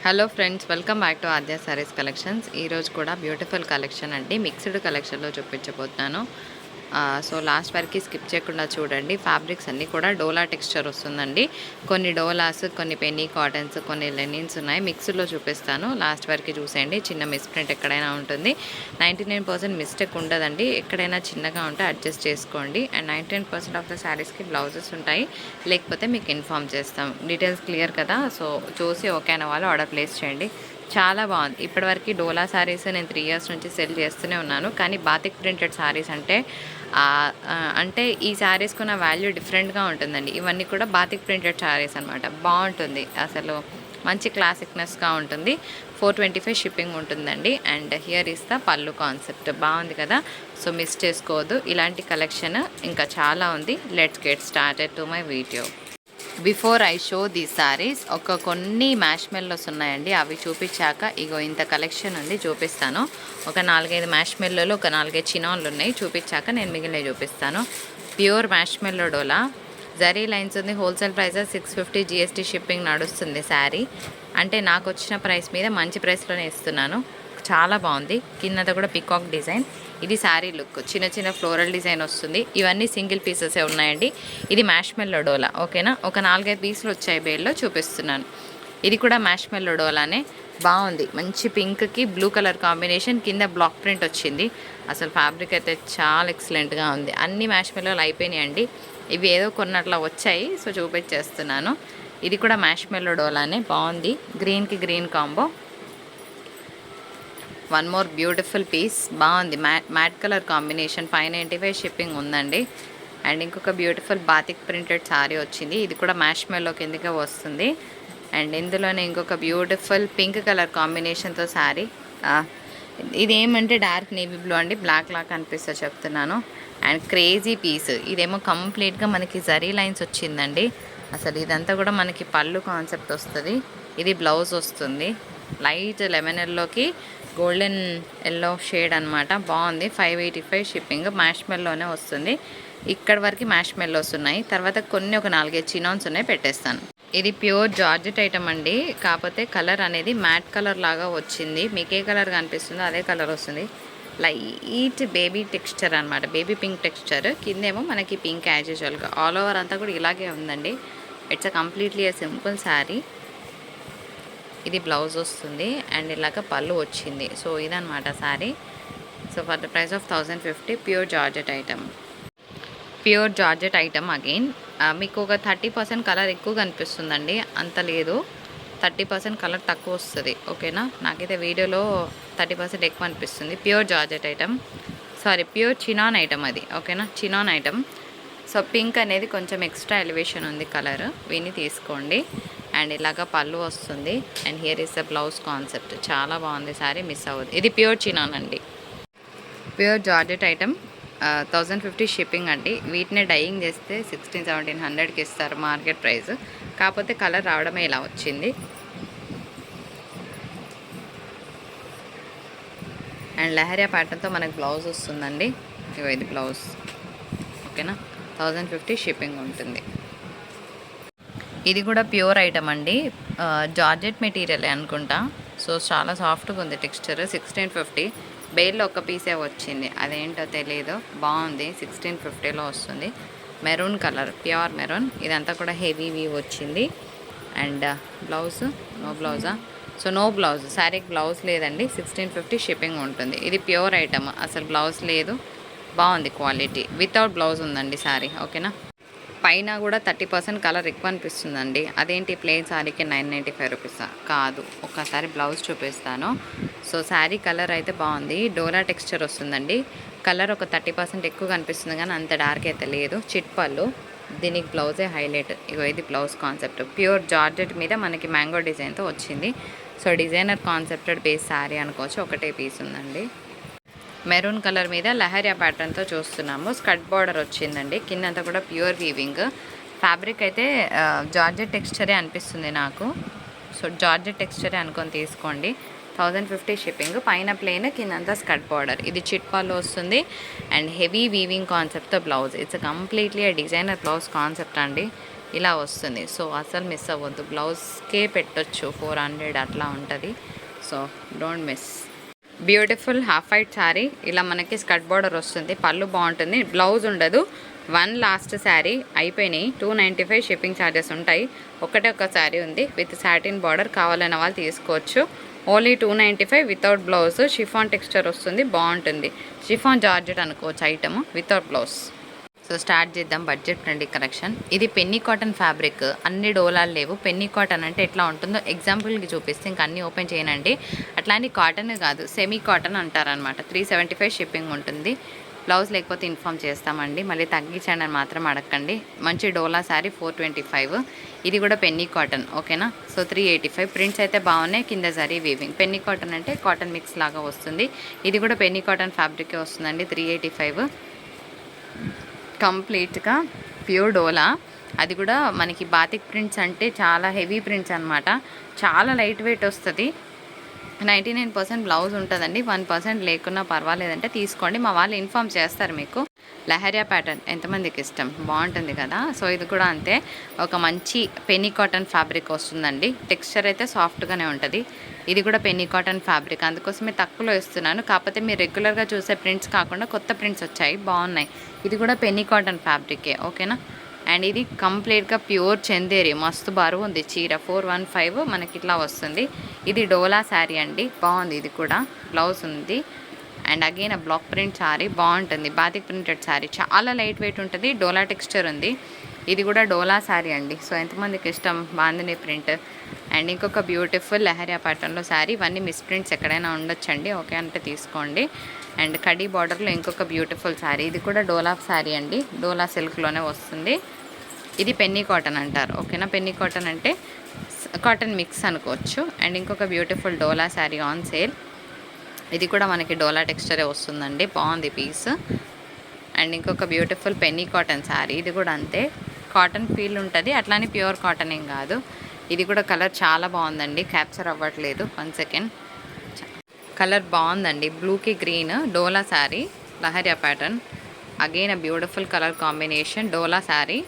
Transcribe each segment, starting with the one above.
Hello friends, welcome back to Aadya saris collections. ఈరోజు కూడా beautiful collection అండి, మిక్స్డ్ కలెక్షన్లో చూపించబోతున్నాను. సో లాస్ట్ వరకు స్కిప్ చేయకుండా చూడండి. ఫ్యాబ్రిక్స్ అన్నీ కూడా డోలా టెక్స్చర్ వస్తుందండి. కొన్ని డోలాస్, కొన్ని పెన్నీ కాటన్స్, కొన్ని లెనిన్స్ ఉన్నాయి. మిక్స్డ్లో చూపిస్తాను, లాస్ట్ వరకు చూసేయండి. చిన్న మిస్ప్రింట్ ఎక్కడైనా ఉంటుంది, 99% మిస్టేక్ ఉండదండి. ఎక్కడైనా చిన్నగా ఉంటే అడ్జస్ట్ చేసుకోండి. అండ్ 99% ఆఫ్ ద శారీస్కి బ్లౌజెస్ ఉంటాయి, లేకపోతే మీకు ఇన్ఫామ్ చేస్తాం. డీటెయిల్స్ క్లియర్ కదా? సో చూసి ఓకే అనే వాళ్ళు ఆర్డర్ ప్లేస్ చేయండి. చాలా బాగుంది. ఇప్పటివరకు డోలా శారీస్ నేను 3 ఇయర్స్ నుంచి సెల్ చేస్తూనే ఉన్నాను. కానీ బాతిక్ ప్రింటెడ్ శారీస్ అంటే ఈ శారీస్కు నా వాల్యూ డిఫరెంట్గా ఉంటుందండి. ఇవన్నీ కూడా బాతిక్ ప్రింటెడ్ శారీస్ అనమాట. బాగుంటుంది, అసలు మంచి క్లాసిక్నెస్గా ఉంటుంది. 425 షిప్పింగ్ ఉంటుందండి. అండ్ హియర్ ఇస్ ద పళ్ళు కాన్సెప్ట్. బాగుంది కదా? సో మిస్ చేసుకోవద్దు. ఇలాంటి కలెక్షన్ ఇంకా చాలా ఉంది. Let's get started to my video. Before I show the saris, కొన్ని మ్యాష్ మెల్లోస్ ఉన్నాయండి. అవి చూపించాక ఇగో ఇంత కలెక్షన్ ఉంది, చూపిస్తాను. ఒక 4-5 మ్యాష్ మెల్లోలు, ఒక 4-5 చినాన్లు ఉన్నాయి. చూపించాక నేను మిగిలినవి చూపిస్తాను. ప్యూర్ మ్యాష్ మెల్లో డోలా, జరీ లైన్స్ ఉంది. హోల్సేల్ ప్రైస్ 650, GST షిప్పింగ్ నడుస్తుంది. శారీ అంటే నాకు వచ్చిన ప్రైస్ మీద మంచి ప్రైస్లోనే ఇస్తున్నాను. చాలా బాగుంది. కింద కూడా పికాక్ డిజైన్. ఇది శారీ లుక్, చిన్న చిన్న ఫ్లోరల్ డిజైన్ వస్తుంది. ఇవన్నీ సింగిల్ పీసెసే ఉన్నాయండి. ఇది మ్యాష్ మెల్లో డోలా, ఓకేనా? ఒక 4-5 పీసులు వచ్చాయి బేల్లో, చూపిస్తున్నాను. ఇది కూడా మ్యాష్ మెల్లో డోలానే. బాగుంది, మంచి పింక్కి బ్లూ కలర్ కాంబినేషన్, కింద బ్లాక్ ప్రింట్ వచ్చింది. అసలు ఫ్యాబ్రిక్ అయితే చాలా ఎక్సలెంట్గా ఉంది. అన్ని మ్యాష్ మెల్లోలు అయిపోయినాయండి. ఇవి ఏదో కొన్నట్లా వచ్చాయి, సో చూపించేస్తున్నాను. ఇది కూడా మ్యాష్ మెల్లో డోలానే. బాగుంది, గ్రీన్కి green combo. One more beautiful piece, బాగుంది. మ్యాట్ కలర్ కాంబినేషన్, 595 షిప్పింగ్ ఉందండి. అండ్ ఇంకొక బ్యూటిఫుల్ బాతిక్ ప్రింటెడ్ శారీ వచ్చింది. ఇది కూడా మ్యాష్ మెల్లో కిందకే వస్తుంది. అండ్ ఇందులోనే ఇంకొక బ్యూటిఫుల్ పింక్ కలర్ కాంబినేషన్తో శారీ. ఇది ఏమంటే డార్క్ నేవీ బ్లూ అండి, బ్లాక్ లాగా అనిపిస్తుంది చెప్తున్నాను. అండ్ క్రేజీ పీస్, ఇదేమో కంప్లీట్గా మనకి జరీ లైన్స్ వచ్చిందండి. అసలు ఇదంతా కూడా మనకి పళ్ళు కాన్సెప్ట్ వస్తుంది. ఇది బ్లౌజ్ వస్తుంది. లైట్ లెమన్ ఎల్లోకి గోల్డెన్ ఎల్లో షేడ్ అనమాట. బాగుంది. 585 షిప్పింగ్. మ్యాష్ మెల్లోనే వస్తుంది. ఇక్కడ వరకు మ్యాష్ మెల్లోస్ ఉన్నాయి. తర్వాత ఒక 4-5 చినాన్స్ ఉన్నాయి, పెట్టేస్తాను. ఇది ప్యూర్ జార్జెట్ ఐటమ్ అండి, కాకపోతే కలర్ అనేది మ్యాట్ కలర్ లాగా వచ్చింది. మీకు ఏ కలర్ కనిపిస్తుందో అదే కలర్ వస్తుంది. లైట్ బేబీ టెక్స్చర్ అనమాట, బేబీ పింక్ టెక్స్చర్. కిందేమో మనకి పింక్ యాజ్ యూజువల్గా. ఆల్ ఓవర్ అంతా కూడా ఇలాగే ఉందండి. It's completely simple sari. ఇది బ్లౌజ్ వస్తుంది అండ్ ఇలాగ పళ్ళు వచ్చింది. సో ఇదనమాట sari. So for the price of 1050, pure georgette item. Pure georgette item again. మీకు ఒక 30% కలర్ ఎక్కువ కనిపిస్తుందండి, అంత లేదు. 30% కలర్ తక్కువ వస్తుంది, ఓకేనా? నాకైతే వీడియోలో 30% ఎక్కువ అనిపిస్తుంది. Pure georgette item, pure chinon item అది, ఓకేనా? Chinon item. సో పింక్ అనేది కొంచెం ఎక్స్ట్రా ఎలివేషన్ ఉంది కలర్, విని తీసుకోండి. అండ్ ఇలాగ పళ్ళు వస్తుంది. And here is the blouse concept. చాలా బాగుంది శారీ, మిస్ అవ్వదు. ఇది ప్యూర్ చినాన్ అండి, ప్యూర్ జార్జెట్ ఐటమ్. 1050 షిప్పింగ్ అండి. వీటిని డైయింగ్ చేస్తే 1600-1700కి ఇస్తారు మార్కెట్ ప్రైస్. కాకపోతే కలర్ రావడమే ఇలా వచ్చింది. అండ్ లహరియా ప్యాటర్న్తో మనకు బ్లౌజ్ వస్తుందండి. ఇగో ఇది బ్లౌజ్, ఓకేనా? 1050 షిప్పింగ్ ఉంటుంది. ఇది కూడా ప్యూర్ ఐటమ్ అండి, జార్జెట్ మెటీరియల్ అనుకుంటా. సో చాలా సాఫ్ట్గా ఉంది టెక్స్చర్. 1650. బేల్లో ఒక పీసే వచ్చింది, అదేంటో తెలియదు. బాగుంది. 1650లో వస్తుంది. Maroon colour, pure maroon. ఇదంతా కూడా హెవీ వచ్చింది. అండ్ బ్లౌజ్ నో బ్లౌజా? సో నో బ్లౌజ్, శారీకి బ్లౌజ్ లేదండి. 1650 షిప్పింగ్ ఉంటుంది. ఇది ప్యూర్ ఐటమ్, అసలు బ్లౌజ్ లేదు. బాగుంది క్వాలిటీ. వితౌట్ బ్లౌజ్ ఉందండి శారీ, ఓకేనా? పైన కూడా 30% కలర్ ఎక్కువ అనిపిస్తుందండి. అదేంటి ప్లెయిన్ శారీకి 995 రూపీస్ కాదు. ఒక్కసారి బ్లౌజ్ చూపిస్తాను. సో శారీ కలర్ అయితే బాగుంది. డోలా టెక్స్చర్ వస్తుందండి. కలర్ ఒక 30% ఎక్కువ కనిపిస్తుంది, కానీ అంత డార్క్ అయితే లేదు. చిట్పళ్ళు, దీనికి బ్లౌజే హైలైట్. ఇగో ఇది బ్లౌజ్ కాన్సెప్ట్. ప్యూర్ జార్జెట్ మీద మనకి మ్యాంగో డిజైన్తో వచ్చింది. సో డిజైనర్ కాన్సెప్టెడ్ బేస్ శారీ అనుకోవచ్చు. ఒకటే పీస్ ఉందండి. మెరూన్ కలర్ మీద లహరియా ప్యాటర్న్తో చూస్తున్నాము. స్కర్ట్ బార్డర్ వచ్చిందండి. కిందంతా కూడా ప్యూర్ వీవింగ్. ఫ్యాబ్రిక్ అయితే జార్జెట్ టెక్స్చరే అనిపిస్తుంది నాకు. సో జార్జెట్ టెక్స్చరే అనుకొని తీసుకోండి. 1050 షిప్పింగ్. పైన ప్లెయిన్, కిందంతా స్కర్ట్ బార్డర్. ఇది చిట్పాల్లో వస్తుంది. అండ్ హెవీ వీవింగ్ కాన్సెప్ట్తో blouse. It's completely designer blouse concept అండి. ఇలా వస్తుంది. సో అసలు మిస్ అవ్వద్దు, బ్లౌజ్కే పెట్టొచ్చు 400 అట్లా ఉంటుంది. So don't miss. Beautiful half white sari, ఇలా మనకి స్కర్ట్ బార్డర్ వస్తుంది, పళ్ళు బాగుంటుంది, బ్లౌజ్ ఉండదు. వన్ లాస్ట్ శారీ అయిపోయినాయి. 295 షిప్పింగ్ ఛార్జెస్ ఉంటాయి. ఒకటే ఒక శారీ ఉంది విత్ సాటిన్ బార్డర్, కావాలన్న వాళ్ళు తీసుకోవచ్చు. Only 295 without blouse. Chiffon texture వస్తుంది, బాగుంటుంది. షిఫాన్ జార్జెట్ అనుకోవచ్చు item without blouse. So start చేద్దాం బడ్జెట్ ఫ్రెండ్లీ కలెక్షన్. ఇది పెన్నీ కాటన్ ఫ్యాబ్రిక్, అన్ని డోలాలు లేవు. పెన్నీ కాటన్ అంటే ఎట్లా ఉంటుందో ఎగ్జాంపుల్కి చూపిస్తే ఇంకా అన్నీ ఓపెన్ చేయనండి. అట్లాంటి కాటన్ కాదు, సెమీ కాటన్ అంటారనమాట. 375 షిప్పింగ్ ఉంటుంది. బ్లౌజ్ లేకపోతే ఇన్ఫామ్ చేస్తామండి, మళ్ళీ తగ్గించండి అని మాత్రం అడగండి. మంచి డోలా శారీ 425. ఇది కూడా పెన్నీ కాటన్, ఓకేనా. సో 385. ప్రింట్స్ అయితే బాగున్నాయి, కింద జరీ వీవింగ్. పెన్నీ కాటన్ అంటే కాటన్ మిక్స్ లాగా వస్తుంది. ఇది కూడా పెన్నీ కాటన్ ఫ్యాబ్రికే వస్తుందండి. 385 కంప్లీట్గా ప్యూర్ డోలా. అది కూడా మనకి బాతిక్ ప్రింట్స్ అంటే చాలా హెవీ ప్రింట్స్ అనమాట. చాలా లైట్ వెయిట్ వస్తుంది. 99% బ్లౌజ్ ఉంటుందండి. 1% లేకున్నా పర్వాలేదంటే తీసుకోండి, మా వాళ్ళు ఇన్ఫామ్ చేస్తారు మీకు. లహరియా ప్యాటర్న్ ఎంతమందికి ఇష్టం, బాగుంటుంది కదా. సో ఇది కూడా అంతే, ఒక మంచి పెన్నీ కాటన్ ఫ్యాబ్రిక్ వస్తుందండి. టెక్స్చర్ అయితే సాఫ్ట్గానే ఉంటుంది. ఇది కూడా పెన్నీ కాటన్ ఫ్యాబ్రిక్, అందుకోసమే తక్కువలో ఇస్తున్నాను. కాకపోతే మీరు రెగ్యులర్గా చూసే ప్రింట్స్ కాకుండా కొత్త ప్రింట్స్ వచ్చాయి, బాగున్నాయి. ఇది కూడా పెన్నీ కాటన్ ఫ్యాబ్రికే, ఓకేనా. అండ్ ఇది కంప్లీట్గా ప్యూర్ చందేరి, మస్తు బరువు ఉంది చీర. 415 మనకి ఇట్లా వస్తుంది. ఇది డోలా శారీ అండి, బాగుంది. ఇది కూడా బ్లౌజ్ ఉంది. And again block print sari బాగుంటుంది. బాతిక్ ప్రింటెడ్ శారీ, చాలా లైట్ వెయిట్ ఉంటుంది, డోలా టెక్స్చర్ ఉంది. ఇది కూడా డోలా శారీ అండి. సో ఎంతమందికి ఇష్టం బాందిని ప్రింట్. అండ్ ఇంకొక బ్యూటిఫుల్ లెహరియా ప్యాటర్న్లో శారీ. ఇవన్నీ మిస్ ప్రింట్స్ ఎక్కడైనా ఉండొచ్చండి, ఓకే అంటే తీసుకోండి. అండ్ కడీ బార్డర్లో ఇంకొక బ్యూటిఫుల్ శారీ. ఇది కూడా డోలా శారీ అండి, డోలా సిల్క్లోనే వస్తుంది. ఇది పెన్నీ కాటన్ అంటారు, ఓకేనా. పెన్నీ కాటన్ అంటే కాటన్ మిక్స్ అనుకోవచ్చు. అండ్ ఇంకొక beautiful dola sari on sale. ఇది కూడా మనకి డోలా టెక్స్చరే వస్తుందండి, బాగుంది పీస్. అండ్ ఇంకొక బ్యూటిఫుల్ పెన్నీ కాటన్ శారీ. ఇది కూడా అంతే, కాటన్ ఫీల్ ఉంటుంది, అట్లానే ప్యూర్ కాటన్ ఏం కాదు. ఇది కూడా కలర్ చాలా బాగుందండి, క్యాప్చర్ అవ్వట్లేదు. 1 సెకండ్. కలర్ బాగుందండి, బ్లూకి green. Dola sari, lahariya pattern. Again beautiful colour combination. Dola sari,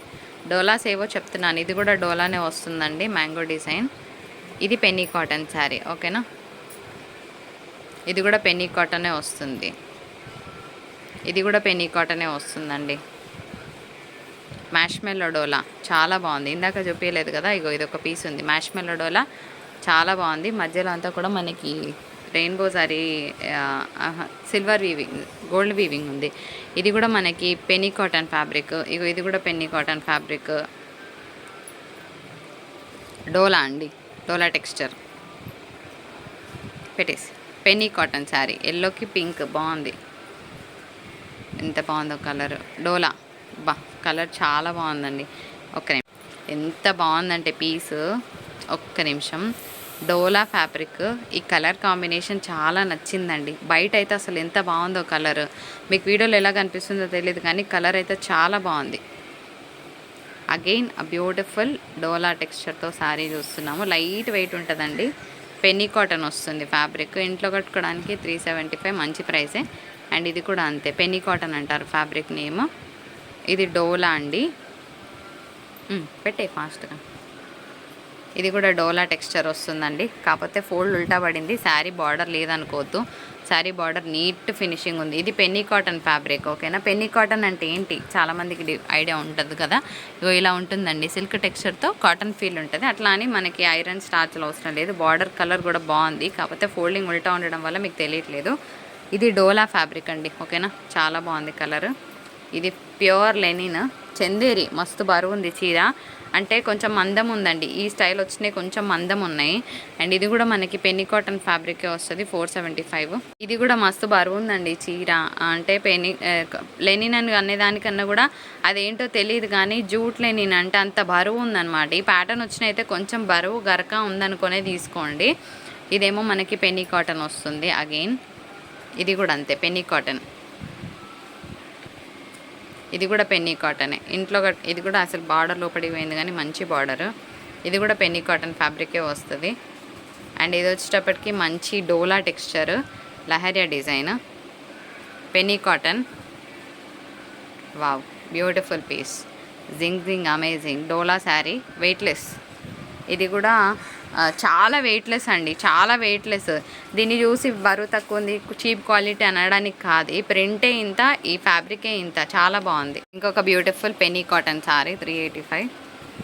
dolas ఏవో చెప్తున్నాను. ఇది కూడా డోలానే వస్తుందండి, మ్యాంగో డిజైన్. ఇది పెన్నీ కాటన్ శారీ, ఓకేనా. ఇది కూడా పెన్నీ కాటనే వస్తుంది. ఇది కూడా పెన్నీ కాటనే వస్తుందండి. మ్యాష్మెల్లో డోలా చాలా బాగుంది, ఇందాక చూపించలేదు కదా, ఇగో ఇది ఒక పీస్ ఉంది. మ్యాష్మెల్లో డోలా చాలా బాగుంది. మధ్యలో అంతా కూడా మనకి rainbow sorry, silver weaving, gold weaving ఉంది. ఇది కూడా మనకి పెన్నీ కాటన్ ఫ్యాబ్రిక్. ఇగో ఇది కూడా పెన్నీ కాటన్ ఫ్యాబ్రిక్, డోలా అండి, డోలా టెక్స్చర్ పెట్టేసి. పెన్నీ కాటన్ శారీ, ఎల్లోకి పింక్, బాగుంది. ఎంత బాగుందో కలర్. డోలా, బా కలర్ చాలా బాగుందండి. ఒక్క నిమిషం, ఎంత బాగుందంటే పీస్, ఒక్క నిమిషం. డోలా ఫ్యాబ్రిక్, ఈ కలర్ కాంబినేషన్ చాలా నచ్చిందండి. బయట అయితే అసలు ఎంత బాగుందో కలర్, మీకు వీడియోలో ఎలా కనిపిస్తుందో తెలియదు కానీ కలర్ అయితే చాలా బాగుంది. అగైన్ ఆ బ్యూటిఫుల్ డోలా టెక్స్చర్తో శారీ చూస్తున్నాము. లైట్ వెయిట్ ఉంటుందండి, పెన్నీ కాటన్ వస్తుంది ఫ్యాబ్రిక్. ఇంట్లో కట్టుకోవడానికి 375, మంచి ప్రైసే. అండ్ ఇది కూడా అంతే, పెన్నీ కాటన్ అంటారు ఫ్యాబ్రిక్ నేమ్. ఇది డోలా అండి, పెట్టే ఫాస్ట్గా. ఇది కూడా డోలా టెక్స్చర్ వస్తుందండి, కాకపోతే ఫోల్డ్ ఉల్టా పడింది. శారీ బార్డర్ లేదనుకోవద్దు, శారీ బార్డర్ నీట్ ఫినిషింగ్ ఉంది. ఇది పెన్నీ కాటన్ ఫ్యాబ్రిక్, ఓకేనా. పెన్నీ కాటన్ అంటే ఏంటి చాలామందికి ఐడియా ఉంటుంది కదా. ఇగో ఇలా ఉంటుందండి, సిల్క్ టెక్స్చర్తో కాటన్ ఫీల్ ఉంటుంది. అట్లా అని మనకి ఐరన్ స్టార్చ్లు అవసరం లేదు. బార్డర్ కలర్ కూడా బాగుంది, కాకపోతే ఫోల్డింగ్ ఉల్టా ఉండడం వల్ల మీకు తెలియట్లేదు. ఇది డోలా ఫ్యాబ్రిక్ అండి, ఓకేనా. చాలా బాగుంది కలర్. ఇది ప్యూర్ లెనిన్ చందేరి, మస్తు బరువు ఉంది చీర. అంటే కొంచెం మందం ఉందండి, ఈ స్టైల్ వచ్చినాయి కొంచెం మందం ఉన్నాయి. అండ్ ఇది కూడా మనకి పెన్నీ కాటన్ ఫ్యాబ్రికే వస్తుంది, 475. ఇది కూడా మస్తు బరువు ఉందండి చీర. అంటే లెనిన్ అని అనేదానికన్నా కూడా అదేంటో తెలియదు కానీ జూట్ లెనిన్ అంటే అంత బరువు ఉందన్నమాట. ఈ ప్యాటర్న్ వచ్చిన అయితే కొంచెం బరువు గరక ఉందనుకునే తీసుకోండి. ఇదేమో మనకి పెన్నీ కాటన్ వస్తుంది. అగైన్ ఇది కూడా అంతే, పెన్నీ కాటన్. ఇది కూడా పెన్నీ కాటనే, ఇంట్లో ఇది కూడా అసలు బార్డర్ లోపలికి పోయింది కానీ మంచి బార్డర్. ఇది కూడా పెన్నీ కాటన్ ఫ్యాబ్రికే వస్తుంది. అండ్ ఇది వచ్చేటప్పటికి మంచి dola texture, lahariya design, penny cotton. Wow, beautiful piece. Zing zing amazing dola sari weightless. ఇది కూడా చాలా వెయిట్లెస్ అండి, చాలా వెయిట్లెస్. దీన్ని చూసి బరువు తక్కువ ఉంది చీప్ క్వాలిటీ అనడానికి కాదు, ఈ ప్రింటే ఇంత, ఈ ఫ్యాబ్రికే ఇంత, చాలా బాగుంది. ఇంకొక beautiful penny cotton sari 385.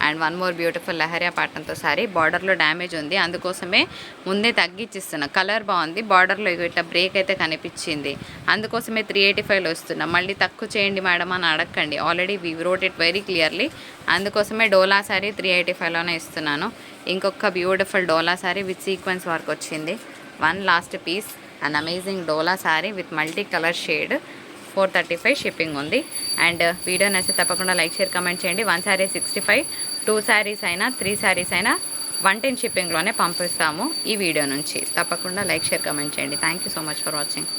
And one more beautiful lahariya ప్యాటర్న్తో సారీ. బార్డర్లో డ్యామేజ్ ఉంది, అందుకోసమే ముందే తగ్గించిస్తున్నా. కలర్ బాగుంది, బార్డర్లో ఇట్లా బ్రేక్ అయితే కనిపించింది, అందుకోసమే 385లో ఇస్తున్నా. మళ్ళీ తక్కువ చేయండి మేడం అని అడగండి, already we wrote it very clearly. అందుకోసమే డోలా శారీ 385లోనే ఇస్తున్నాను. ఇంకొక beautiful dola sari with sequence work వచ్చింది. One last piece and amazing dola sari with multi colour shade. 435 shipping ఉంది. అండ్ వీడియో నచ్చితే తప్పకుండా లైక్, షేర్, కమెంట్ చేయండి. 1 శారీ 65, 2 శారీస్ అయినా 3 శారీస్ అయినా 110 షిప్పింగ్లోనే పంపిస్తాము. ఈ వీడియో నుంచి తప్పకుండా లైక్, షేర్, కమెంట్ చేయండి. Thank you so much for watching.